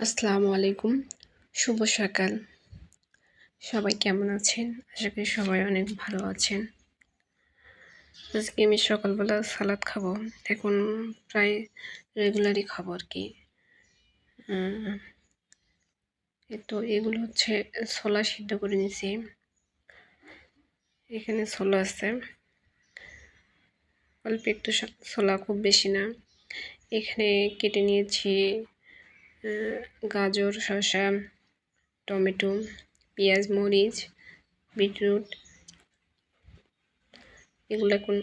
আসসালামু আলাইকুম। শুভ সকাল। সবাই কেমন আছেন? আশা করি সবাই অনেক ভালো আছেন। আজকে আমি সকালবেলা সালাদ খাবো। এখন প্রায় রেগুলারই খাবো আরকি। এগুলো হচ্ছে ছোলা সিদ্ধ করে নিছি। এখানে ছোলা আছে। অল্প একটু ছোলা, খুব বেশি না। এখানে কেটে নিয়েছি গাজর, শসা, টমেটো, পেঁয়াজ, মরিচ, বিটরুট। এগুলো এখন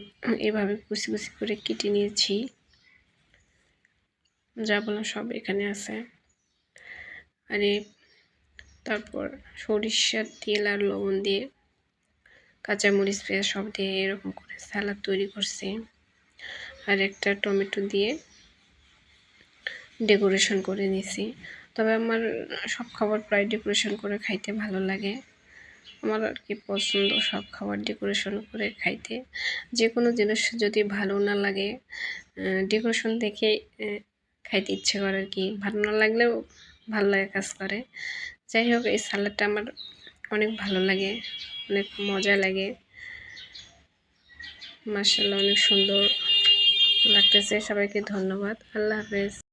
এভাবে কুচি কুচি করে কেটে নিয়েছি। যা বললাম সব এখানে আছে। আর তারপর সরিষার তেল আর লবণ দিয়ে, কাঁচামরিচ, পেঁয়াজ সব দিয়ে এরকম করে সালাদ তৈরি করছি। আর একটা টমেটো দিয়ে ডেকোরেশন করে নিছি। তবে আমার সব খাবার প্রায় ডেকোরেশন করে খাইতে ভালো লাগে। আমার আর কি পছন্দ সব খাবার ডেকোরেশন করে খাইতে। যে কোনো জিনিস যদি ভালো না লাগে, ডেকোরেশন দেখে খাইতে ইচ্ছে করে আর কি। ভালো না লাগলেও ভালো লাগে কাজ করে। যাই হোক, এই সালাডটা আমার অনেক ভালো লাগে, অনেক মজা লাগে। মাশাআল্লাহ, অনেক সুন্দর লাগতেছে। সবাইকে ধন্যবাদ। আল্লাহ হাফেজ।